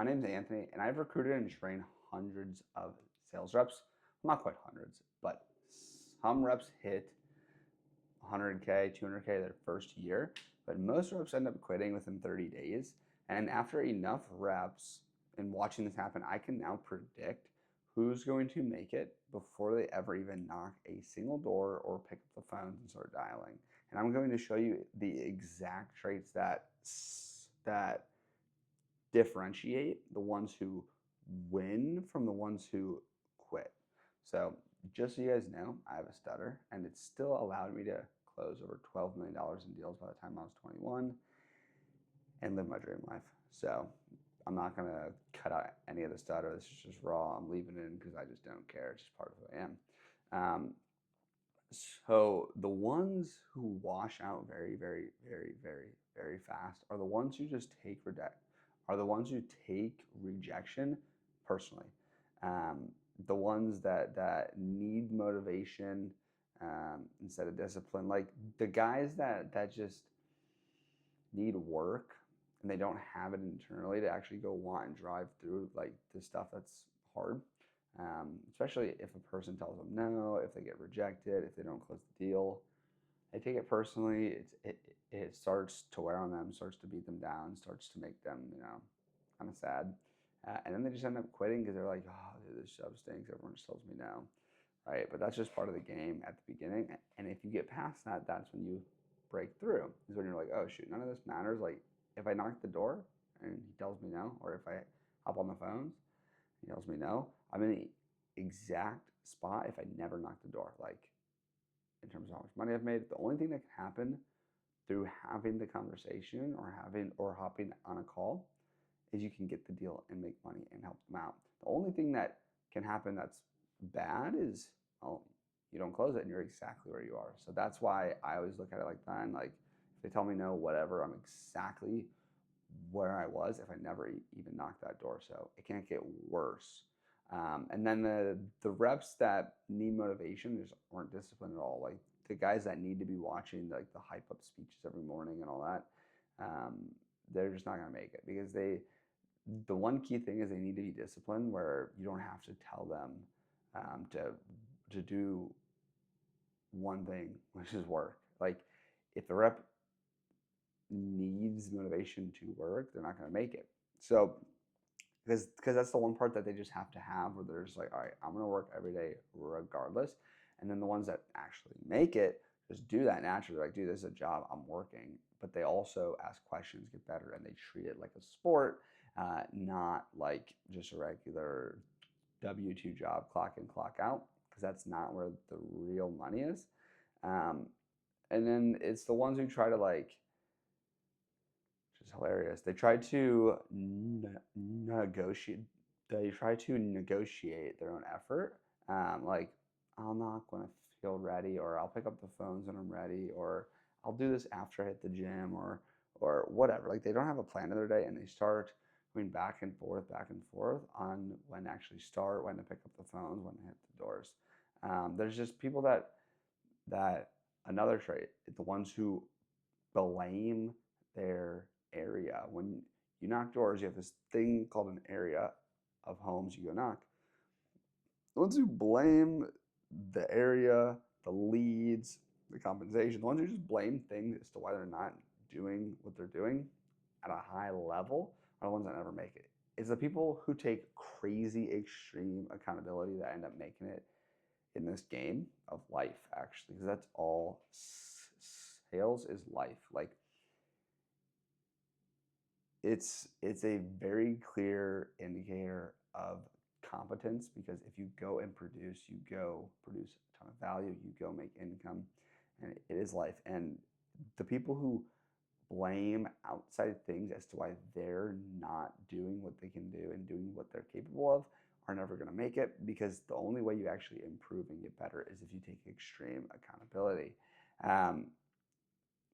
My name's Anthony, and I've recruited and trained hundreds of sales reps. Well, not quite hundreds, but some reps hit 100K, 200K their first year, but most reps end up quitting within 30 days. And after enough reps and watching this happen, I can now predict who's going to make it before they ever even knock a single door or pick up the phones and start dialing. And I'm going to show you the exact traits that differentiate the ones who win from the ones who quit. So, just so you guys know, I have a stutter, and it still allowed me to close over $12 million in deals by the time I was 21 and live my dream life. So, I'm not going to cut out any of the stutter. This is just raw. I'm leaving it in because I just don't care. It's just part of who I am. So the ones who wash out very, very, very, very, very fast are the ones who just are the ones who take rejection personally. The ones that need motivation instead of discipline, like the guys that just need work and they don't have it internally to actually go want and drive through like the stuff that's hard. Especially if a person tells them no, if they get rejected, if they don't close the deal, they take it personally. It starts to wear on them, starts to beat them down, starts to make them kind of sad, and then they just end up quitting because they're like, oh, dude, this job stinks. Everyone just tells me no, right? But that's just part of the game at the beginning. And if you get past that, that's when you break through. Is when you're like, oh shoot, none of this matters. Like if I knock the door and he tells me no, or if I hop on the phones, he tells me no, I'm in the exact spot if I never knock the door. Like in terms of how much money I've made, the only thing that can happen through having the conversation or hopping on a call is you can get the deal and make money and help them out. The only thing that can happen that's bad is, well, you don't close it and you're exactly where you are. So that's why I always look at it like that. And like if they tell me no, whatever, I'm exactly where I was if I never even knocked that door. So it can't get worse. And then the reps that need motivation just aren't disciplined at all. Like the guys that need to be watching like the hype up speeches every morning and all that, they're just not gonna make it because the one key thing is they need to be disciplined where you don't have to tell them to do one thing, which is work. Like if the rep needs motivation to work, they're not going to make it. So because that's the one part that they just have to have where they're just like, all right, I'm going to work every day regardless. And then the ones that actually make it just do that naturally. Like, dude, this is a job, I'm working. But they also ask questions, get better, and they treat it like a sport, not like just a regular W-2 job, clock in, clock out, because that's not where the real money is. And then it's the ones who try to like, which is hilarious. They try to negotiate. They try to negotiate their own effort. Like I'll knock when I feel ready, or I'll pick up the phones when I'm ready, or I'll do this after I hit the gym, or whatever. Like they don't have a plan of their day, and they start going back and forth on when to actually start, when to pick up the phones, when to hit the doors. There's just people that another trait, the ones who blame their area. When you knock doors, you have this thing called an area of homes you go knock. The ones who blame the area, the leads, the compensation, the ones who just blame things as to why they're not doing what they're doing at a high level are the ones that never make it. It's the people who take crazy extreme accountability that end up making it in this game of life, actually, because that's all sales is life. Like it's a very clear indicator of competence because if you go and produce, you go produce a ton of value, you go make income, and it is life. And the people who blame outside things as to why they're not doing what they can do and doing what they're capable of are never going to make it because the only way you actually improve and get better is if you take extreme accountability.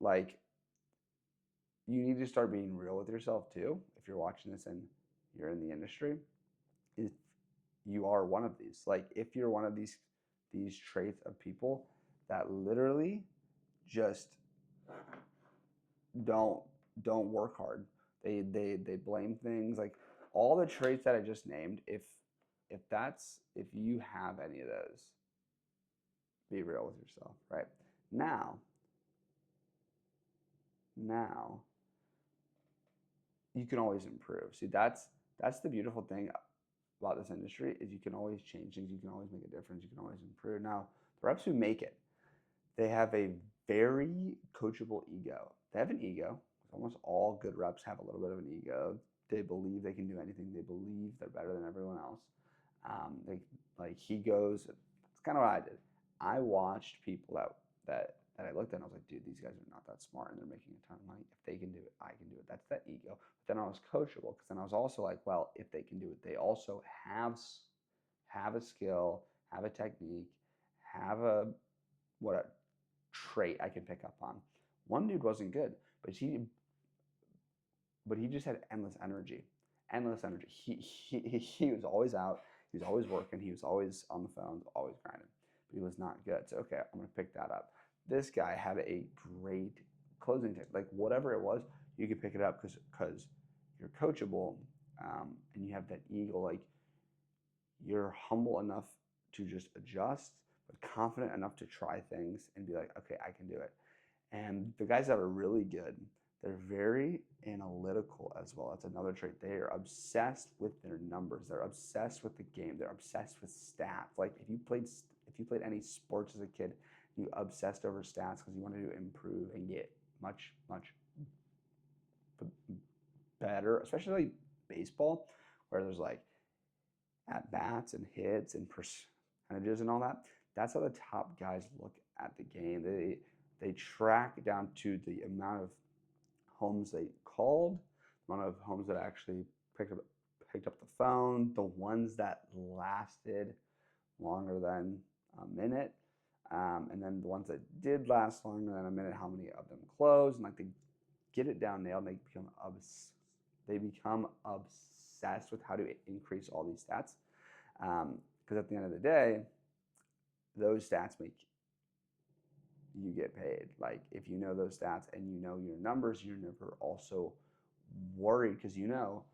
Like you need to start being real with yourself too. If you're watching this and you're in the industry, if you are one of these, like if you're one of these traits of people that literally just don't don't work hard. They blame things like all the traits that I just named, if you have any of those, be real with yourself, right? Now you can always improve. See, that's the beautiful thing about this industry is you can always change things, you can always make a difference, you can always improve. Now, the reps who make it, they have a very coachable ego. They have an ego. Almost all good reps have a little bit of an ego. They believe they can do anything. They believe they're better than everyone else. He goes. It's kind of what I did. I watched people that I looked at and I was like, dude, these guys are not that smart and they're making a ton of money. If they can do it, I can do it. That's that ego. But then I was coachable because then I was also like, well, if they can do it, they also have a skill, have a technique, have a trait I can pick up on. One dude wasn't good, but he just had endless energy. Endless energy. He was always out. He was always working. He was always on the phone, always grinding. But he was not good. So okay, I'm gonna pick that up. This guy had a great closing technique. Like whatever it was, you could pick it up because you're coachable, and you have that ego. Like you're humble enough to just adjust, but confident enough to try things and be like, okay, I can do it. And the guys that are really good, they're very analytical as well. That's another trait. They are obsessed with their numbers. They're obsessed with the game. They're obsessed with stats. Like if you played any sports as a kid, you obsessed over stats because you wanted to improve and get much better, especially like baseball, where there's like at bats and hits and percentages and all that. That's how the top guys look at the game. They track down to the amount of homes they called, amount of homes that actually picked up the phone, the ones that lasted longer than a minute, and then the ones that did last longer than a minute, how many of them closed, and like they get it down nailed, and they become obsessed with how to increase all these stats, because at the end of the day, those stats make you get paid. Like if you know those stats and you know your numbers, you're never also worried because you know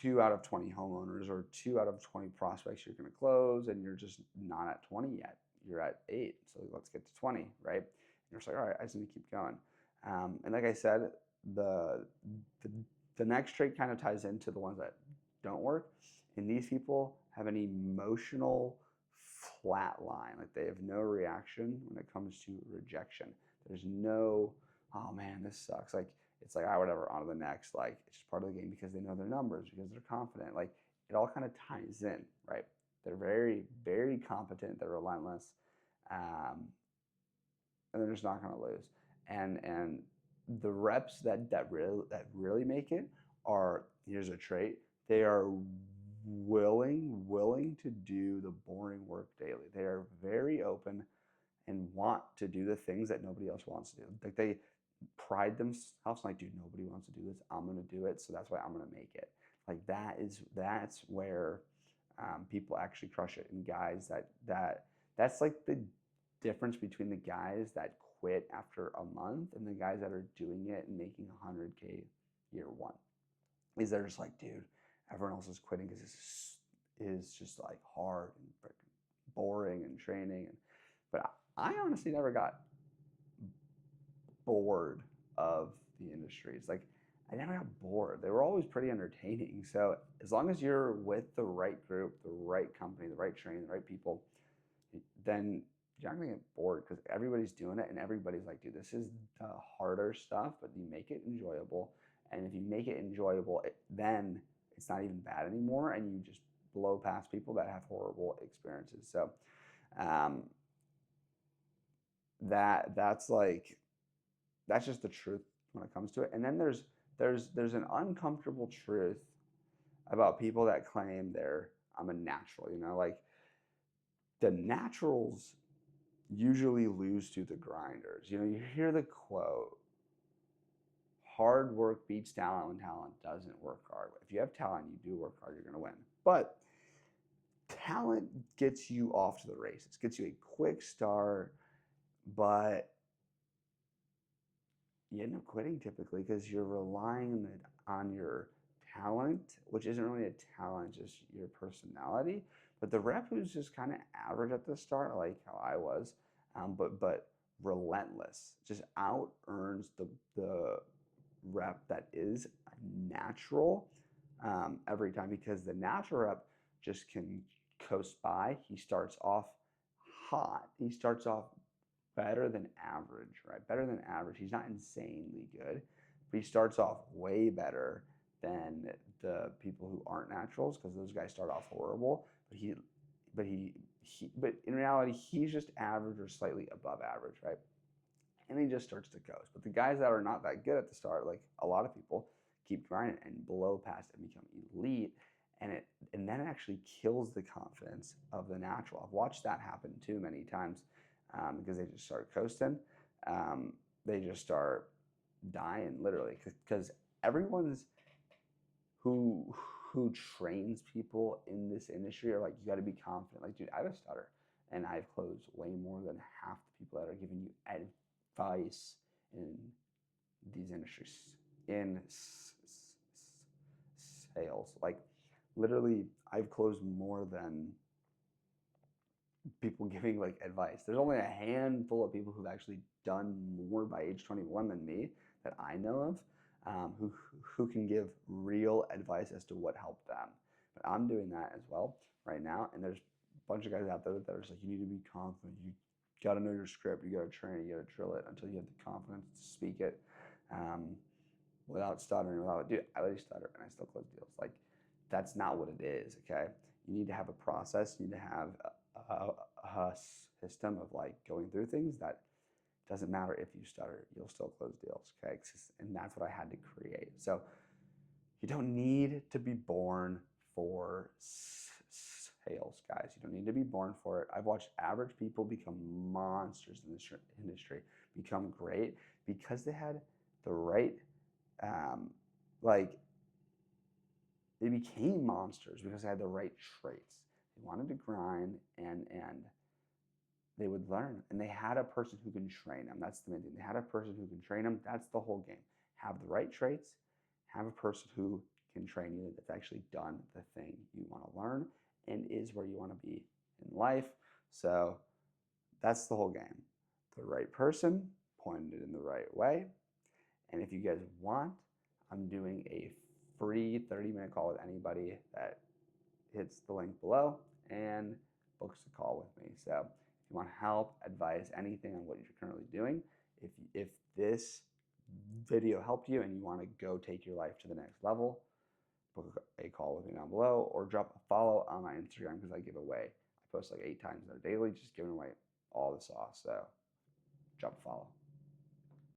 2 out of 20 homeowners or 2 out of 20 prospects you're going to close, and you're just not at 20 yet. You're at 8, so let's get to 20, right? And you're just like, all right, I just need to keep going. And like I said, the next trait kind of ties into the ones that don't work, and these people have an emotional flat line. Like they have no reaction when it comes to rejection. There's no, oh man, this sucks. Like it's like, whatever, on to the next. Like it's just part of the game because they know their numbers, because they're confident. Like it all kind of ties in, right? They're very, very competent. They're relentless, and they're just not going to lose. And the reps that really make it are, here's a trait, they are willing to do the boring work daily. They are very open and want to do the things that nobody else wants to do. Like they pride themselves like, dude, nobody wants to do this. I'm gonna do it, so that's why I'm gonna make it. Like that's where people actually crush it. And guys that's like the difference between the guys that quit after a month and the guys that are doing it and making 100K year one. Is they're just like, dude, everyone else is quitting because this is just like hard and freaking boring and training. But I honestly never got bored of the industry. It's like I never got bored. They were always pretty entertaining. So as long as you're with the right group, the right company, the right training, the right people, then you're not gonna get bored because everybody's doing it and everybody's like, dude, this is the harder stuff, but you make it enjoyable. And if you make it enjoyable, then it's not even bad anymore, and you just blow past people that have horrible experiences. So that's just the truth when it comes to it. And then there's an uncomfortable truth about people that claim I'm a natural. Like the naturals usually lose to the grinders. You hear the quote, hard work beats talent when talent doesn't work hard. If you have talent, you do work hard, you're going to win. But talent gets you off to the races, gets you a quick start, but you end up quitting typically because you're relying on your talent, which isn't really a talent, just your personality. But the rep who's just kind of average at the start, like how I was, but relentless, just out earns the rep that is natural every time, because the natural rep just can coast by. He starts off hot. He starts off better than average, right? Better than average. He's not insanely good, but he starts off way better than the people who aren't naturals, because those guys start off horrible. But in reality, he's just average or slightly above average, right? And he just starts to coast. But the guys that are not that good at the start, like a lot of people, keep grinding and blow past and become elite. And then it actually kills the confidence of the natural. I've watched that happen too many times, because they just start coasting. They just start dying literally, because everyone's who trains people in this industry are like, you got to be confident. Like, dude, I have a stutter, and I've closed way more than half the people that are giving you advice in these industries, in sales. Like, literally, I've closed more than people giving like advice. There's only a handful of people who've actually done more by age 21 than me that I know of, who can give real advice as to what helped them. But I'm doing that as well right now, and there's a bunch of guys out there that are just like, you need to be confident. You got to know your script. You got to train it. You got to drill it until you have the confidence to speak it, without stuttering. Dude, I literally stutter and I still close deals. Like, that's not what it is. Okay, you need to have a process. You need to have a system of like going through things that doesn't matter if you stutter, you'll still close deals. Okay, and that's what I had to create. So you don't need to be born for sales, guys. You don't need to be born for it. I've watched average people become monsters in this industry, become great, because they had the right, like, they became monsters because they had the right traits. They wanted to grind, and they would learn, and they had a person who can train them. That's the main thing. They had a person who can train them. That's the whole game. Have the right traits, have a person who can train you, that's actually done the thing you want to learn and is where you want to be in life. So that's the whole game. The right person, pointed in the right way. And if you guys want, I'm doing a free 30-minute call with anybody that hits the link below and books a call with me. So if you want help, advice, anything on what you're currently doing, if this video helped you and you want to go take your life to the next level, book a call with me down below, or drop a follow on my Instagram, because I give away, I post like 8 times there daily, just giving away all the sauce. So drop a follow.